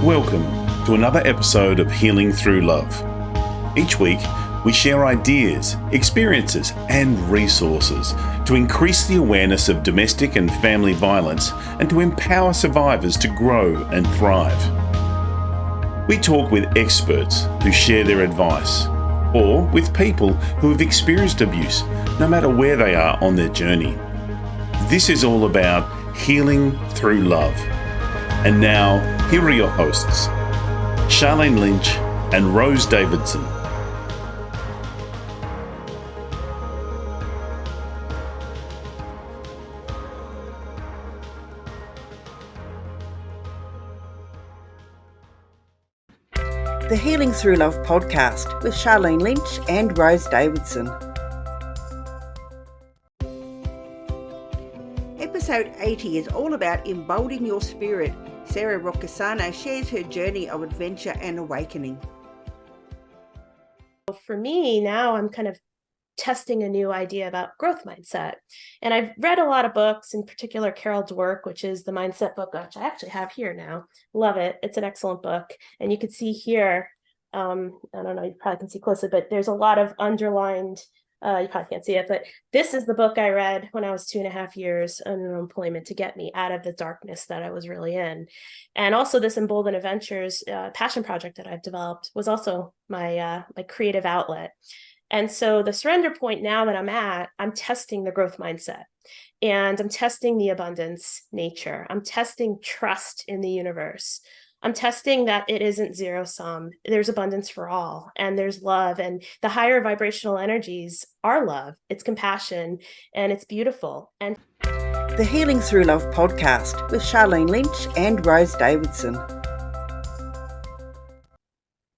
Welcome to another episode of Healing Through Love. Each week, we share ideas, experiences, and resources to increase the awareness of domestic and family violence and to empower survivors to grow and thrive. We talk with experts who share their advice, or with people who have experienced abuse, no matter where they are on their journey. This is all about healing through love. And now, here are your hosts, Charlene Lynch and Rose Davidson. The Healing Through Love podcast with Charlene Lynch and Rose Davidson. Episode 80 is all about emboldening your spirit. Sara Roccisano shares her journey of adventure and awakening. For me, now I'm kind of testing a new idea about growth mindset. And I've read a lot of books, in particular Carol Dweck, which is the mindset book, which I actually have here now. Love it. It's an excellent book. And you can see here, I don't know, you probably can see closely, but there's a lot of underlined, you probably can't see it, but this is the book I read when I was 2.5 years in unemployment to get me out of the darkness that I was really in. And also this Embolden Adventures passion project that I've developed was also my creative outlet. And so the surrender point now that I'm at, I'm testing the growth mindset and I'm testing the abundance nature. I'm testing trust in the universe. I'm testing that it isn't zero sum. There's abundance for all, and there's love, and the higher vibrational energies are love. It's compassion, and it's beautiful. And the Healing Through Love podcast with Charlene Lynch and Rose Davidson.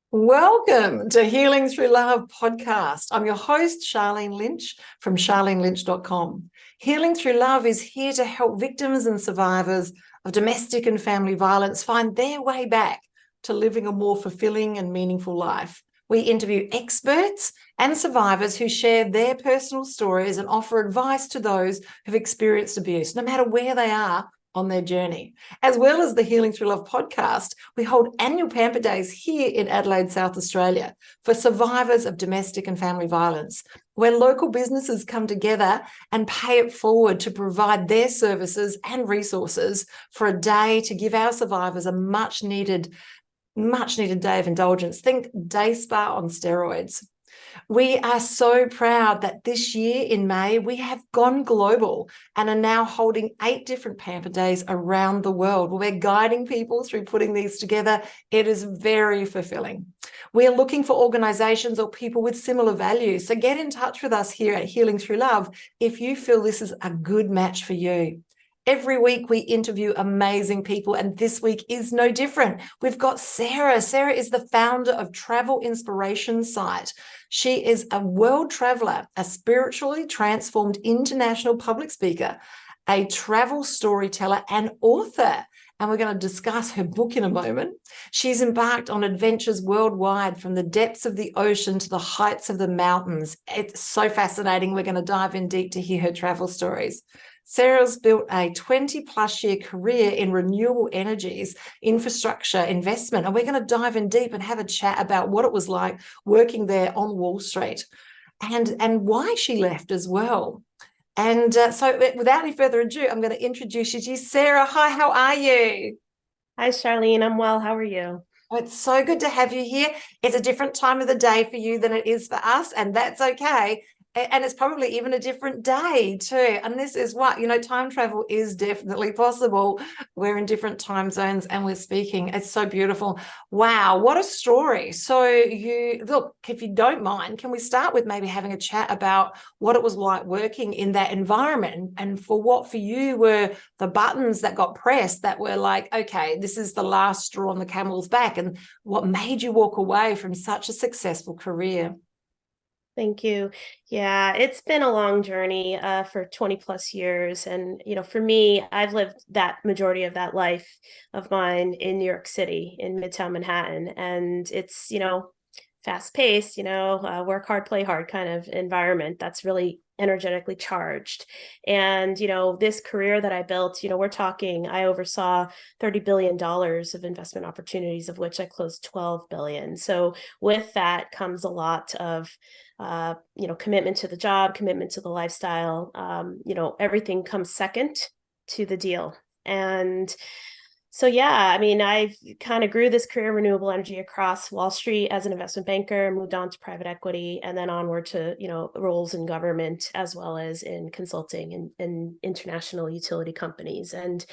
Welcome to Healing Through Love podcast. I'm your host, Charlene Lynch from charlenelynch.com. Healing Through Love is here to help victims and survivors of domestic and family violence find their way back to living a more fulfilling and meaningful life. We interview experts and survivors who share their personal stories and offer advice to those who've experienced abuse, no matter where they are on their journey. As well as the Healing Through Love podcast, we hold annual Pamper Days here in Adelaide, South Australia for survivors of domestic and family violence, where local businesses come together and pay it forward to provide their services and resources for a day to give our survivors a much needed day of indulgence. Think day spa on steroids. We are so proud that this year in May, we have gone global and are now holding 8 different Pamper Days around the world. We're guiding people through putting these together. It is very fulfilling. We are looking for organisations or people with similar values. So get in touch with us here at Healing Through Love if you feel this is a good match for you. Every week we interview amazing people, and this week is no different. We've got Sara. Sara is the founder of Travel Inspiration Site. She is a world traveller, a spiritually transformed international public speaker, a travel storyteller and author. And we're going to discuss her book in a moment. She's embarked on adventures worldwide, from the depths of the ocean to the heights of the mountains. It's so fascinating. We're going to dive in deep to hear her travel stories. Sara's built a 20-plus year career in renewable energies, infrastructure, investment, and we're going to dive in deep and have a chat about what it was like working there on Wall Street and why she left as well. And so without any further ado, I'm going to introduce you to Sara. Hi, how are you? hi, Charlene. I'm well. How are you? Oh, it's so good to have you here. It's a different time of the day for you than it is for us, and that's okay. And it's probably even a different day too. And this is what, time travel is definitely possible. We're in different time zones and we're speaking. It's so beautiful. Wow, what a story. So look, if you don't mind, can we start with maybe having a chat about what it was like working in that environment, and for what for you were the buttons that got pressed that were like, okay, this is the last straw on the camel's back, and what made you walk away from such a successful career? Thank you. Yeah, it's been a long journey for 20 plus years. And, for me, I've lived that majority of that life of mine in New York City, in Midtown Manhattan. And it's, fast paced, work hard, play hard kind of environment. That's really energetically charged. And, this career that I built, I oversaw $30 billion of investment opportunities, of which I closed 12 billion. So with that comes a lot of, commitment to the job, commitment to the lifestyle. Everything comes second to the deal. And so, yeah, I mean, I've kind of grew this career in renewable energy across Wall Street as an investment banker, moved on to private equity, and then onward to, roles in government, as well as in consulting and international utility companies. And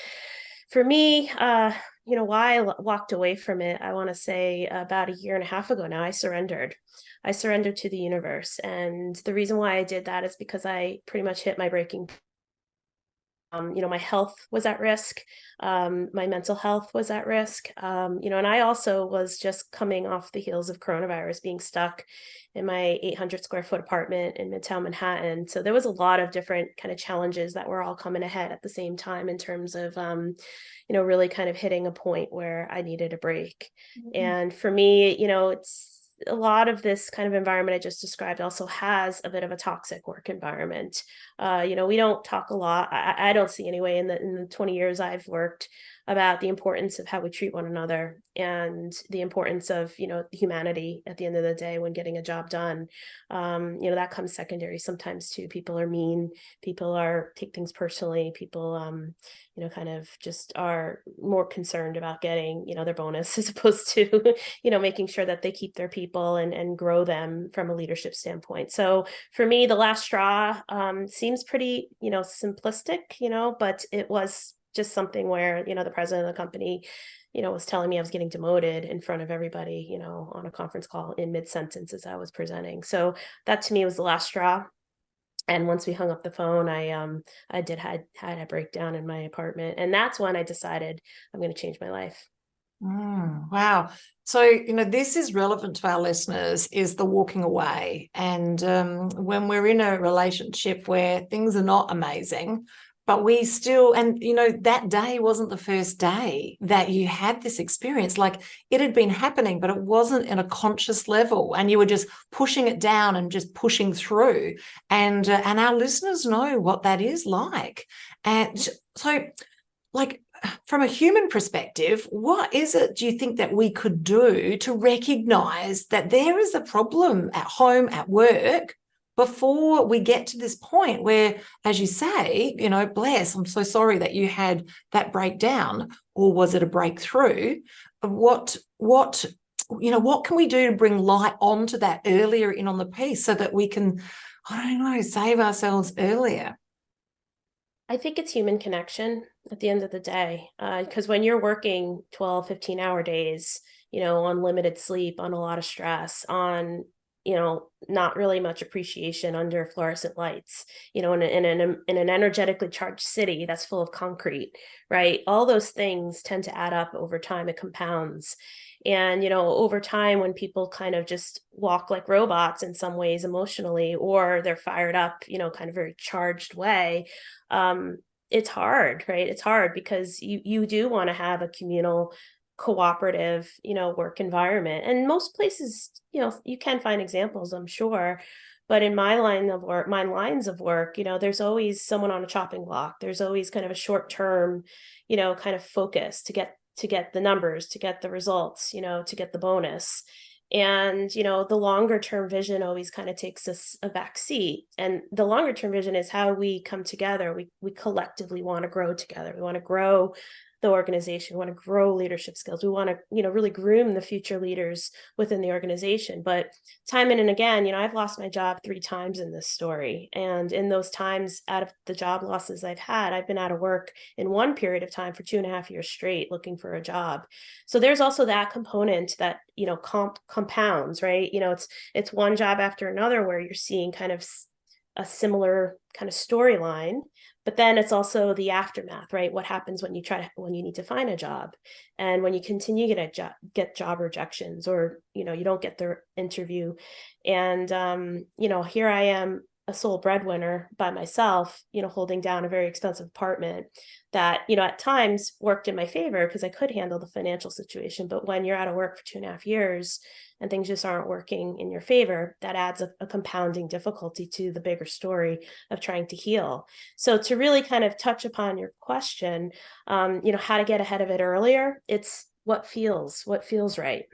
for me, why I walked away from it, I want to say about a year and a half ago now, I surrendered. I surrendered to the universe. And the reason why I did that is because I pretty much hit my breaking point. My health was at risk. My mental health was at risk. And I also was just coming off the heels of coronavirus, being stuck in my 800 square foot apartment in Midtown Manhattan. So there was a lot of different kind of challenges that were all coming ahead at the same time in terms of, really kind of hitting a point where I needed a break. Mm-hmm. And for me, it's a lot of this kind of environment I just described also has a bit of a toxic work environment. We don't talk a lot. I don't see anyway in the 20 years I've worked about the importance of how we treat one another and the importance of, humanity at the end of the day when getting a job done. That comes secondary sometimes too. People are mean, people take things personally, people, kind of just are more concerned about getting, their bonus as opposed to, making sure that they keep their people and grow them from a leadership standpoint. So for me, the last straw seems pretty, simplistic, but it was just something where, the president of the company, was telling me I was getting demoted in front of everybody, on a conference call in mid-sentence as I was presenting. So that to me was the last straw. And once we hung up the phone, I had a breakdown in my apartment. And that's when I decided I'm going to change my life. Wow. So, this is relevant to our listeners, is the walking away. And when we're in a relationship where things are not amazing, but we still, and, that day wasn't the first day that you had this experience. Like, it had been happening, but it wasn't in a conscious level. And you were just pushing it down and just pushing through. And our listeners know what that is like. And so, like, from a human perspective, what is it do you think that we could do to recognize that there is a problem at home, at work, before we get to this point where, as you say, bless, I'm so sorry that you had that breakdown, or was it a breakthrough? What can we do to bring light onto that earlier in on the piece so that we can, save ourselves earlier? I think it's human connection at the end of the day, because when you're working 12, 15-hour days, on limited sleep, on a lot of stress, on, not really much appreciation under fluorescent lights, in an energetically charged city that's full of concrete, right? All those things tend to add up over time. It compounds. And, over time, when people kind of just walk like robots in some ways emotionally, or they're fired up, kind of very charged way, it's hard, right? It's hard because you do want to have a communal, cooperative, work environment. And most places, you can find examples, I'm sure. But in my lines of work, there's always someone on a chopping block. There's always kind of a short-term, kind of focus to get the numbers, to get the results, to get the bonus. And, the longer term vision always kind of takes us a back seat. And the longer term vision is how we come together. We collectively want to grow together. We want to grow the organization. We want to grow leadership skills. We want to, really groom the future leaders within the organization. But time in and again, I've lost my job 3 times in this story. And in those times, out of the job losses I've had, I've been out of work in one period of time for 2.5 years straight looking for a job. So there's also that component that, compounds, right? It's one job after another where you're seeing kind of a similar kind of storyline. But then it's also the aftermath, right? What happens when you need to find a job, and when you continue to get job rejections, or, you don't get the interview. And, here I am, a sole breadwinner by myself, holding down a very expensive apartment that, at times worked in my favor because I could handle the financial situation. But when you're out of work for 2.5 years and things just aren't working in your favor, that adds a compounding difficulty to the bigger story of trying to heal. So to really kind of touch upon your question, how to get ahead of it earlier, it's what feels right.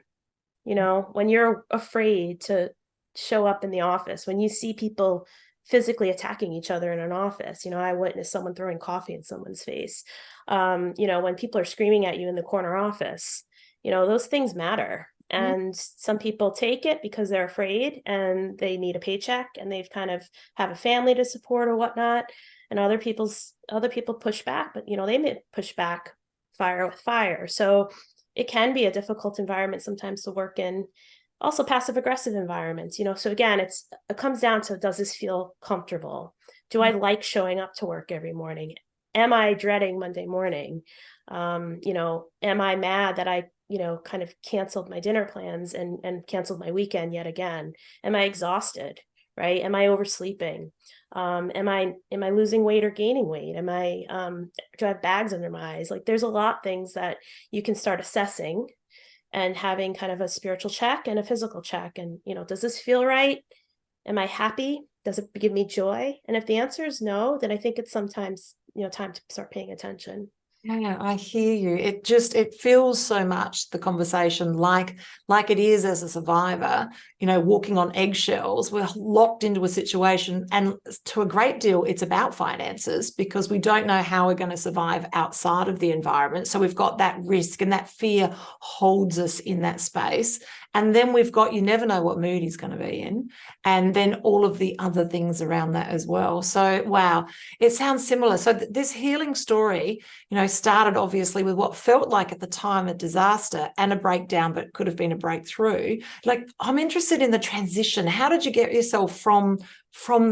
When you're afraid to show up in the office, when you see people physically attacking each other in an office, I witnessed someone throwing coffee in someone's face. When people are screaming at you in the corner office, those things matter. And some people take it because they're afraid and they need a paycheck and they've kind of have a family to support or whatnot. And other people push back, but they may push back fire with fire. So it can be a difficult environment sometimes to work in. Also passive aggressive environments, so again, it comes down to, does this feel comfortable? Do I like showing up to work every morning? Am I dreading Monday morning? Am I mad that I, kind of canceled my dinner plans and canceled my weekend yet again? Am I exhausted? Right? Am I oversleeping? Am I losing weight or gaining weight? Do I have bags under my eyes? Like there's a lot of things that you can start assessing and having kind of a spiritual check and a physical check. And, does this feel right? Am I happy? Does it give me joy? And if the answer is no, then I think it's sometimes, time to start paying attention. Yeah, I hear you. It feels so much, the conversation, like it is as a survivor, walking on eggshells. We're locked into a situation, and to a great deal, it's about finances because we don't know how we're going to survive outside of the environment. So we've got that risk, and that fear holds us in that space. And then we've got, you never know what mood he's going to be in. And then all of the other things around that as well. So, wow, it sounds similar. So this healing story, started obviously with what felt like at the time a disaster and a breakdown, but could have been a breakthrough. Like, I'm interested in the transition. How did you get yourself from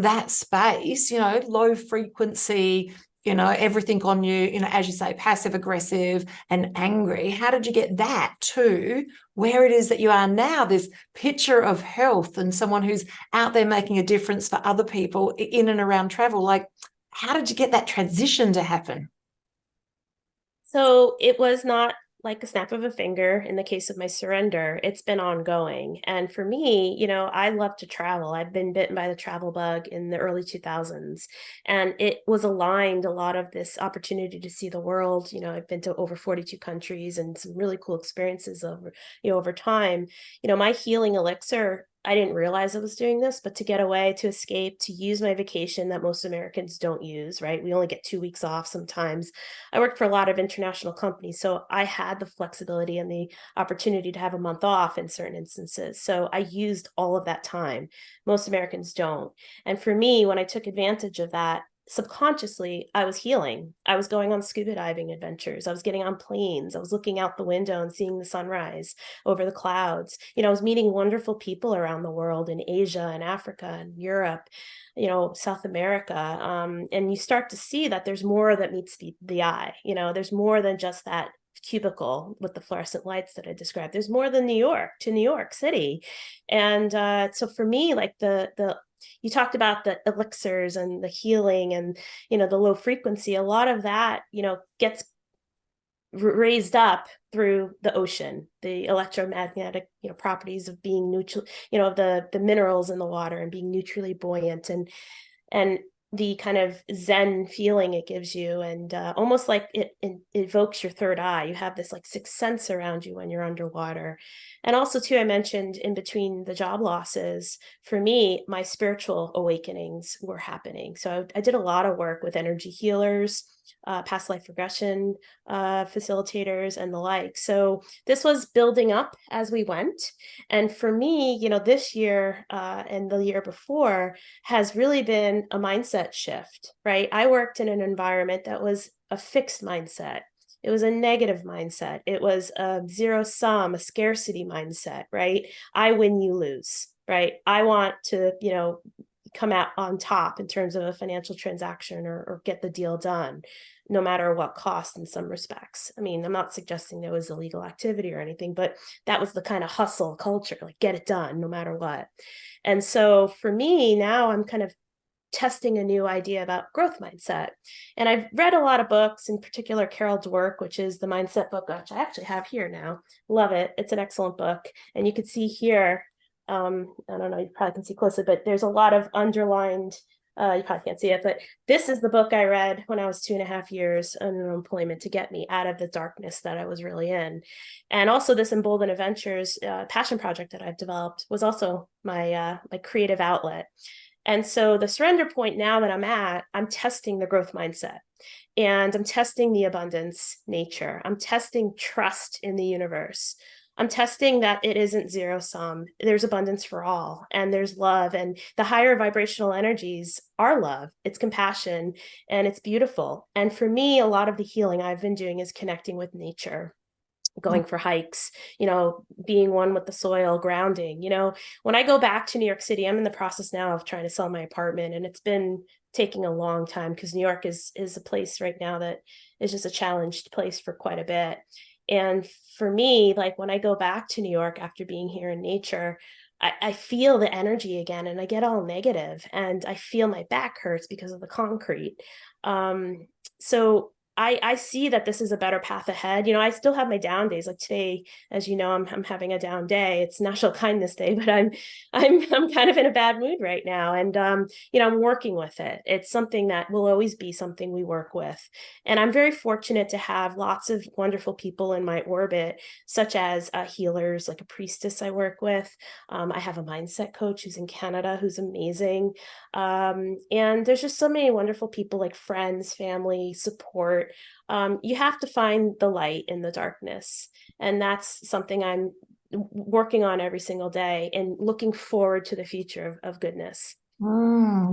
that space, low frequency, everything on you, as you say, passive aggressive and angry? How did you get that to where it is that you are now, this picture of health and someone who's out there making a difference for other people in and around travel? Like, how did you get that transition to happen? So it was not like a snap of a finger in the case of my surrender. It's been ongoing. And for me, I love to travel. I've been bitten by the travel bug in the early 2000s. And it was aligned a lot of this opportunity to see the world. I've been to over 42 countries and some really cool experiences over time. My healing elixir, I didn't realize I was doing this, but to get away, to escape, to use my vacation that most Americans don't use, right? We only get 2 weeks off sometimes. I worked for a lot of international companies, so I had the flexibility and the opportunity to have a month off in certain instances. So I used all of that time. Most Americans don't. And for me, when I took advantage of that, subconsciously, I was healing. I was going on scuba diving adventures. I was getting on planes. I was looking out the window and seeing the sunrise over the clouds. I was meeting wonderful people around the world in Asia and Africa and Europe, South America. And you start to see that there's more that meets the eye. There's more than just that cubicle with the fluorescent lights that I described. There's more than New York to New York City. And so for me, like you talked about the elixirs and the healing and, the low frequency, a lot of that, gets raised up through the ocean, the electromagnetic, properties of being neutral, the minerals in the water and being neutrally buoyant and the kind of Zen feeling it gives you, and almost like it evokes your third eye. You have this like sixth sense around you when you're underwater. And also too, I mentioned in between the job losses, for me, my spiritual awakenings were happening. So I did a lot of work with energy healers, past life regression facilitators and the like. So this was building up as we went. And for me, this year and the year before has really been a mindset shift, right? I worked in an environment that was a fixed mindset. It was a negative mindset. It was a zero sum, a scarcity mindset, right? I win, you lose, right? I want to, come out on top in terms of a financial transaction or get the deal done, no matter what cost in some respects. I mean, I'm not suggesting there was illegal activity or anything, but that was the kind of hustle culture, like get it done no matter what. And so for me now, I'm kind of testing a new idea about growth mindset. And I've read a lot of books, in particular Carol's work, which is the mindset book, which I actually have here now. Love it. It's an excellent book. And you can see here, I don't know, you probably can see closely, but there's a lot of underlined, you probably can't see it, but this is the book I read when I was 2.5 years in unemployment to get me out of the darkness that I was really in. And also this Embolden Adventures passion project that I've developed was also my creative outlet. And so the surrender point now that I'm testing the growth mindset, and I'm testing the abundance nature. I'm testing trust in the universe. I'm testing that it isn't zero sum. There's abundance for all, and there's love, and the higher vibrational energies are love. It's compassion, and it's beautiful. And for me, a lot of the healing I've been doing is connecting with nature, going for hikes, being one with the soil, grounding. When I go back to New York City, I'm in the process now of trying to sell my apartment, and it's been taking a long time because New York is a place right now that is just a challenged place for quite a bit. And for me, like when I go back to New York after being here in nature, I feel the energy again, and I get all negative, and I feel my back hurts because of the concrete. So I see that this is a better path ahead. I still have my down days. Like today, as you know, I'm having a down day. It's National Kindness Day, but I'm kind of in a bad mood right now. And I'm working with it. It's something that will always be something we work with. And I'm very fortunate to have lots of wonderful people in my orbit, such as healers, like a priestess I work with. I have a mindset coach who's in Canada, who's amazing. And there's just so many wonderful people, like friends, family, support. You have to find the light in the darkness. And that's something I'm working on every single day and looking forward to the future of goodness.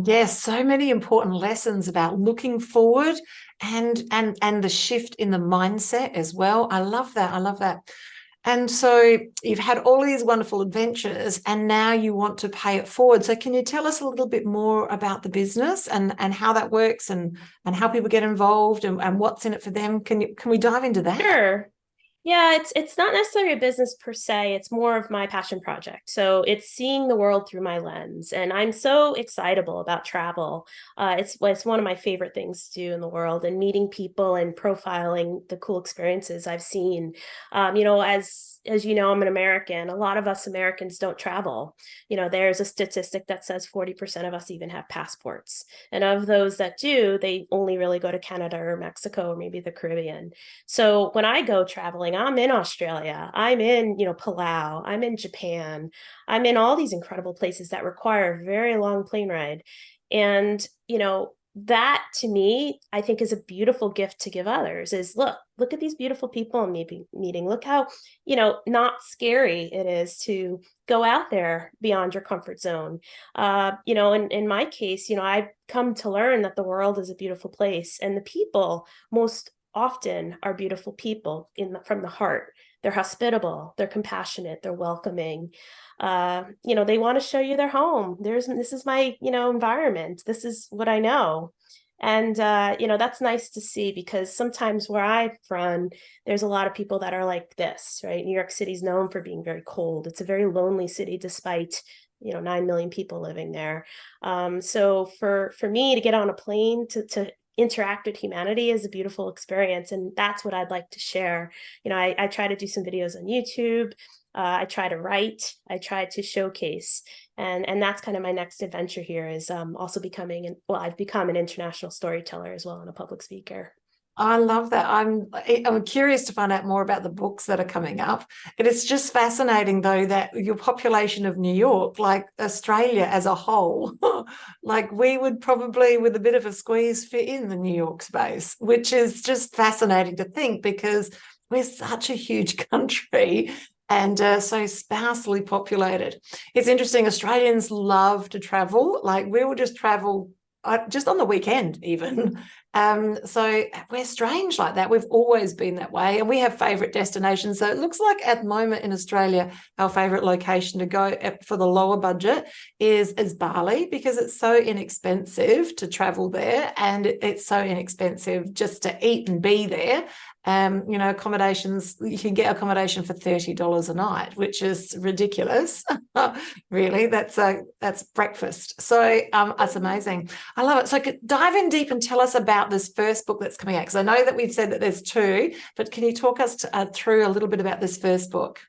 Yes, so many important lessons about looking forward and the shift in the mindset as well. I love that. I love that. And so you've had all these wonderful adventures, and now you want to pay it forward. So can you tell us a little bit more about the business and how that works and how people get involved and what's in it for them? Can we dive into that? Sure. Yeah, it's not necessarily a business per se. It's more of my passion project. So it's seeing the world through my lens. And I'm so excitable about travel. It's one of my favorite things to do in the world, and meeting people and profiling the cool experiences I've seen. As you know, I'm an American. A lot of us Americans don't travel. There's a statistic that says 40% of us even have passports. And of those that do, they only really go to Canada or Mexico or maybe the Caribbean. So when I go traveling, I'm in Australia, I'm in, Palau, I'm in Japan, I'm in all these incredible places that require a very long plane ride. And, that to me, I think is a beautiful gift to give others is look at these beautiful people I'm meeting. Look how, not scary it is to go out there beyond your comfort zone. In my case, I've come to learn that the world is a beautiful place, and the people most often are beautiful people from the heart. They're hospitable, they're compassionate, they're welcoming. They want to show you their home. This is my, environment. This is what I know. And, that's nice to see, because sometimes where I'm from, there's a lot of people that are like this, right? New York City is known for being very cold. It's a very lonely city, despite 9 million people living there. So for me to get on a plane to interact with humanity is a beautiful experience. And that's what I'd like to share. I try to do some videos on YouTube. I try to write, I try to showcase. And that's kind of my next adventure here is also I've become an international storyteller as well, and a public speaker. I love that. I'm curious to find out more about the books that are coming up. It is just fascinating, though, that your population of New York, like Australia as a whole, like we would probably, with a bit of a squeeze, fit in the New York space, which is just fascinating to think, because we're such a huge country and so sparsely populated. It's interesting. Australians love to travel. Like we will just travel just on the weekend even. So we're strange like that. We've always been that way, and we have favourite destinations. So it looks like at the moment in Australia, our favourite location to go for the lower budget is Bali, because it's so inexpensive to travel there, and it's so inexpensive just to eat and be there. Accommodations, you can get accommodation for $30 a night, which is ridiculous. Really, that's breakfast. So that's amazing. I love it. So dive in deep and tell us about this first book that's coming out, because I know that we've said that there's two, but can you talk us through a little bit about this first book?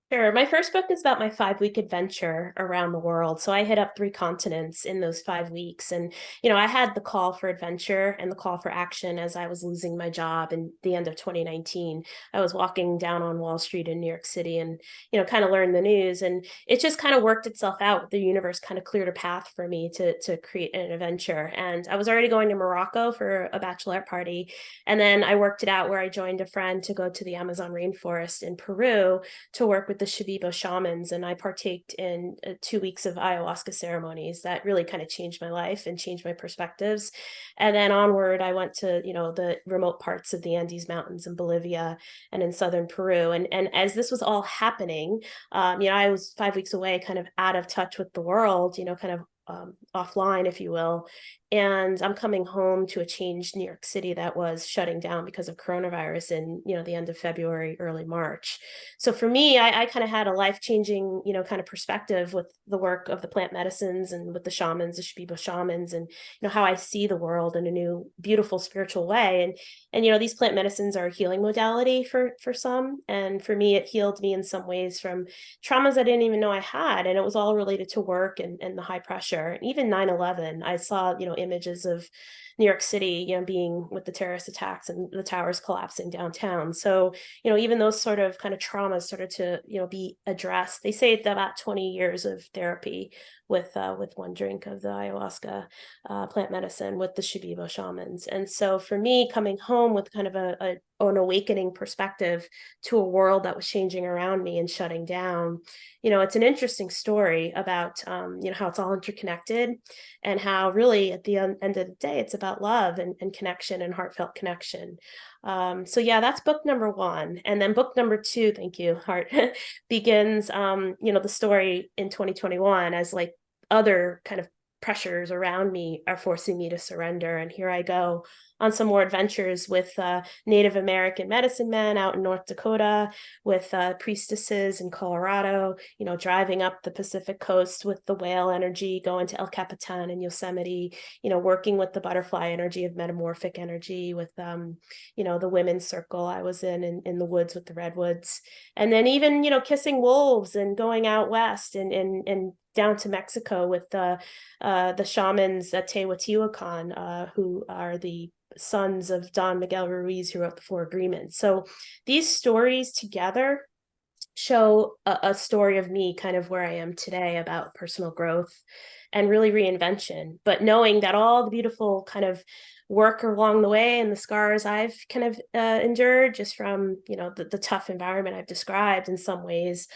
Sure. My first book is about my 5-week adventure around the world. So I hit up 3 continents in those 5 weeks. And, I had the call for adventure and the call for action as I was losing my job in the end of 2019. I was walking down on Wall Street in New York City and, kind of learned the news. And it just kind of worked itself out. The universe kind of cleared a path for me to create an adventure. And I was already going to Morocco for a bachelorette party. And then I worked it out where I joined a friend to go to the Amazon rainforest in Peru to work with the Shipibo shamans, and I partaked in 2 weeks of ayahuasca ceremonies that really kind of changed my life and changed my perspectives. And then onward, I went to the remote parts of the Andes Mountains in Bolivia and in southern Peru. And as this was all happening, I was 5 weeks away, kind of out of touch with the world, kind of offline, if you will. And I'm coming home to a changed New York City that was shutting down because of coronavirus in, the end of February, early March. So for me, I kind of had a life-changing, kind of perspective with the work of the plant medicines and with the shamans, the Shipibo shamans, and, how I see the world in a new, beautiful spiritual way. And these plant medicines are a healing modality for some. And for me, it healed me in some ways from traumas I didn't even know I had. And it was all related to work and the high pressure. And even 9/11, I saw, images of New York City, being with the terrorist attacks and the towers collapsing downtown. So, even those sort of kind of traumas started to, be addressed. They say it's about 20 years of therapy with one drink of the ayahuasca plant medicine with the Shipibo shamans. And so for me, coming home with kind of an awakening perspective to a world that was changing around me and shutting down, it's an interesting story about, how it's all interconnected and how really at the end of the day, it's about love and connection and heartfelt connection. So yeah, that's book number 1. And then book number 2, thank you, Heart, begins, the story in 2021 as like other kind of pressures around me are forcing me to surrender. And here I go on some more adventures with Native American medicine men out in North Dakota, with priestesses in Colorado, driving up the Pacific coast with the whale energy, going to El Capitan in Yosemite, working with the butterfly energy of metamorphic energy with, the women's circle I was in the woods with the redwoods. And then even, kissing wolves and going out west and down to Mexico with the shamans at Teotihuacan, who are the sons of Don Miguel Ruiz, who wrote the 4 Agreements. So these stories together show a story of me kind of where I am today about personal growth and really reinvention, but knowing that all the beautiful kind of work along the way and the scars I've kind of endured just from, the tough environment I've described in some ways,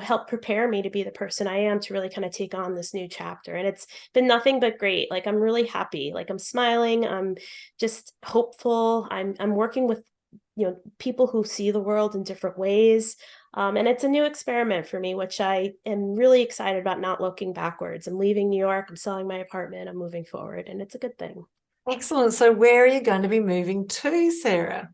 help prepare me to be the person I am to really kind of take on this new chapter. And it's been nothing but great. Like, I'm really happy. Like, I'm smiling. I'm just hopeful. I'm working with, people who see the world in different ways. And it's a new experiment for me, which I am really excited about, not looking backwards. I'm leaving New York. I'm selling my apartment. I'm moving forward, and it's a good thing. Excellent. So where are you going to be moving to, Sarah?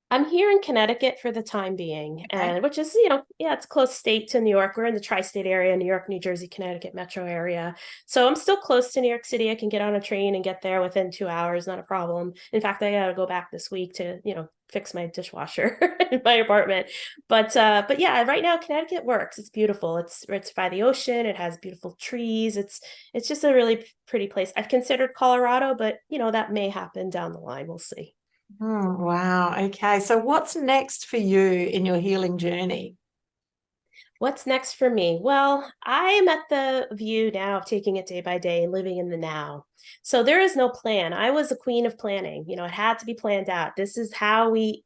I'm here in Connecticut for the time being, and which is, it's close state to New York. We're in the tri-state area, New York, New Jersey, Connecticut metro area. So I'm still close to New York City. I can get on a train and get there within 2 hours, not a problem. In fact, I got to go back this week to, fix my dishwasher in my apartment. But yeah, right now Connecticut works. It's beautiful. It's by the ocean. It has beautiful trees. It's just a really pretty place. I've considered Colorado, but that may happen down the line. We'll see. Oh, wow. Okay. So what's next for you in your healing journey? What's next for me? Well, I am at the view now of taking it day by day and living in the now. So there is no plan. I was a queen of planning. It had to be planned out. This is how we,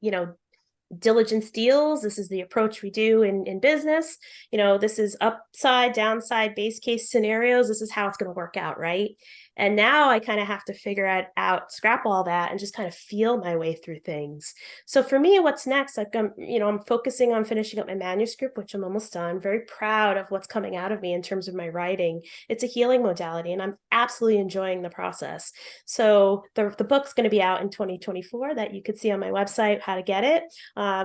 diligence deals. This is the approach we do in business. This is upside, downside, base case scenarios. This is how it's going to work out, right? And now I kind of have to figure out, scrap all that and just kind of feel my way through things. So for me, what's next? I'm focusing on finishing up my manuscript, which I'm almost done. Very proud of what's coming out of me in terms of my writing. It's a healing modality, and I'm absolutely enjoying the process. So the book's going to be out in 2024 that you could see on my website how to get it.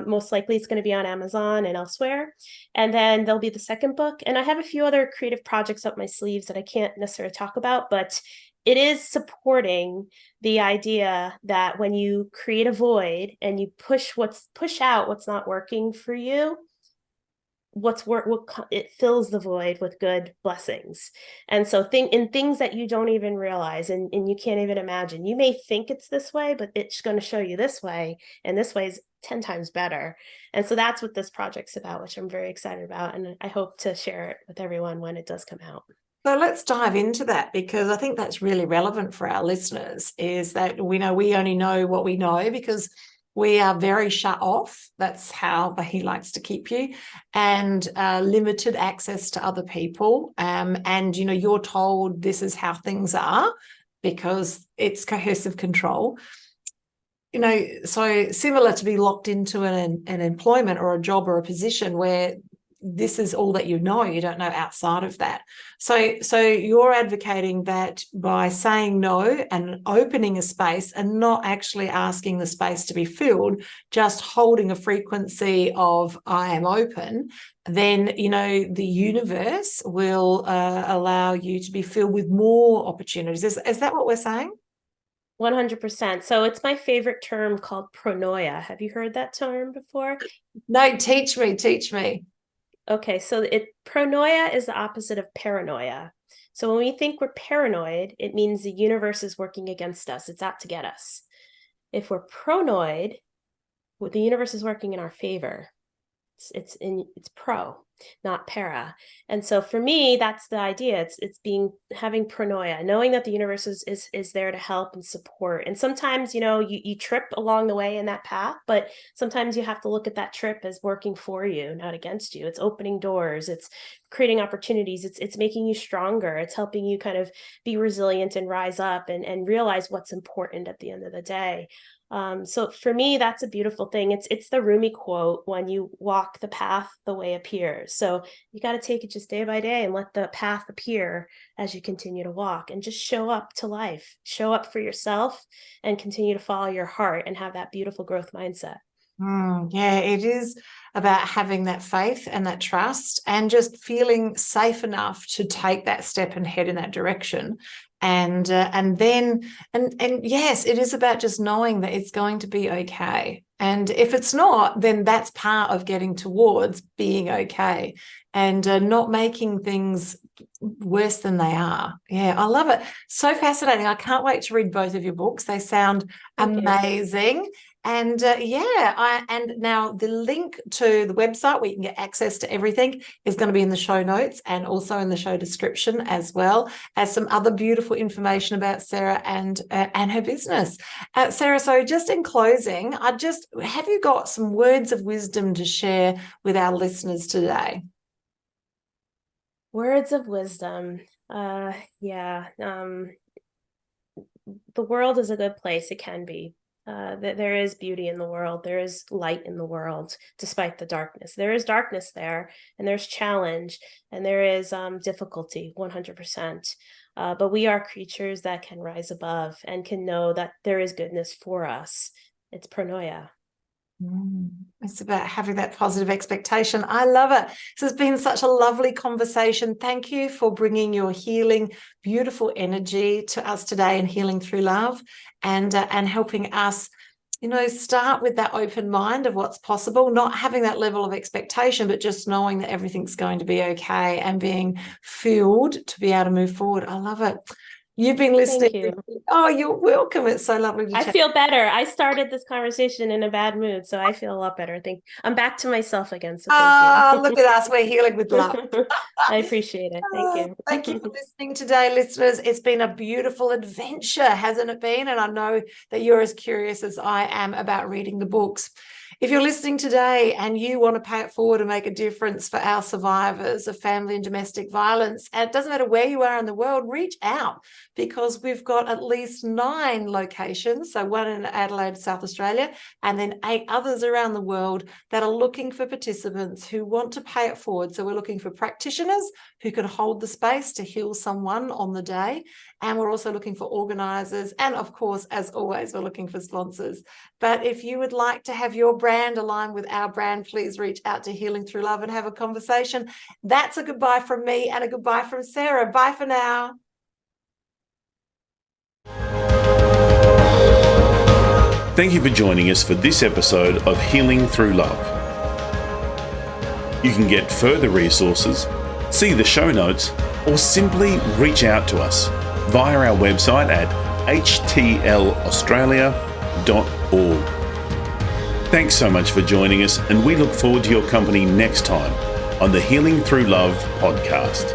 Most likely it's going to be on Amazon and elsewhere. And then there'll be the second book. And I have a few other creative projects up my sleeves that I can't necessarily talk about, but it is supporting the idea that when you create a void and you push out what's not working for you, it fills the void with good blessings. And so in things that you don't even realize and you can't even imagine, you may think it's this way, but it's going to show you this way, and this way is 10 times better. And so that's what this project's about, which I'm very excited about, and I hope to share it with everyone when it does come out. So let's dive into that, because I think that's really relevant for our listeners, is that we only know what we know because we are very shut off. That's how he likes to keep you, and limited access to other people. And, you're told this is how things are because it's coercive control. So similar to be locked into an employment or a job or a position where this is all that you don't know outside of that. So you're advocating that by saying no and opening a space and not actually asking the space to be filled, just holding a frequency of I am open, then, the universe will allow you to be filled with more opportunities. Is that what we're saying? 100%. So it's my favorite term called pronoia. Have you heard that term before? No, teach me. Okay, so pronoia is the opposite of paranoia. So when we think we're paranoid, it means the universe is working against us. It's out to get us. If we're pronoid, the universe is working in our favor. It's pro, not para. And so for me, that's the idea. It's having pronoia, knowing that the universe is there to help and support. And sometimes, you trip along the way in that path, but sometimes you have to look at that trip as working for you, not against you. It's opening doors. It's creating opportunities. It's making you stronger. It's helping you kind of be resilient and rise up and realize what's important at the end of the day. So for me, that's a beautiful thing. It's the Rumi quote, when you walk the path, the way appears. So you got to take it just day by day and let the path appear as you continue to walk, and just show up to life, show up for yourself, and continue to follow your heart and have that beautiful growth mindset. Yeah, it is about having that faith and that trust and just feeling safe enough to take that step and head in that direction. And yes, it is about just knowing that it's going to be okay. And if it's not, then that's part of getting towards being okay, and not making things worse than they are. Yeah, I love it. So fascinating. I can't wait to read both of your books. They sound amazing. And and now the link to the website where you can get access to everything is going to be in the show notes, and also in the show description, as well as some other beautiful information about Sara and her business. Sara, so just in closing, have you got some words of wisdom to share with our listeners today? Words of wisdom. The world is a good place. It can be. There is beauty in the world. There is light in the world, despite the darkness. There is darkness there, and there's challenge, and there is difficulty, 100%. But we are creatures that can rise above and can know that there is goodness for us. It's pronoia. It's about having that positive expectation. I love it. This has been such a lovely conversation. Thank you for bringing your healing, beautiful energy to us today and healing through love, and helping us, start with that open mind of what's possible, not having that level of expectation, but just knowing that everything's going to be okay and being filled to be able to move forward. I love it. You've been listening. Thank you. Oh, you're welcome. It's so lovely to chat. I feel better. I started this conversation in a bad mood, so I feel a lot better. I'm back to myself again. So thank you. Look at us. We're healing with love. I appreciate it. Thank you. Thank you for listening today, listeners. It's been a beautiful adventure, hasn't it been? And I know that you're as curious as I am about reading the books. If you're listening today and you want to pay it forward and make a difference for our survivors of family and domestic violence, and it doesn't matter where you are in the world, reach out, because we've got at least 9 locations, so 1 in Adelaide, South Australia, and then 8 others around the world that are looking for participants who want to pay it forward. So we're looking for practitioners who can hold the space to heal someone on the day. And we're also looking for organisers. And of course, as always, we're looking for sponsors. But if you would like to have your brand align with our brand, please reach out to Healing Through Love and have a conversation. That's a goodbye from me and a goodbye from Sarah. Bye for now. Thank you for joining us for this episode of Healing Through Love. You can get further resources, see the show notes, or simply reach out to us via our website at htlaustralia.org. Thanks so much for joining us, and we look forward to your company next time on the Healing Through Love podcast.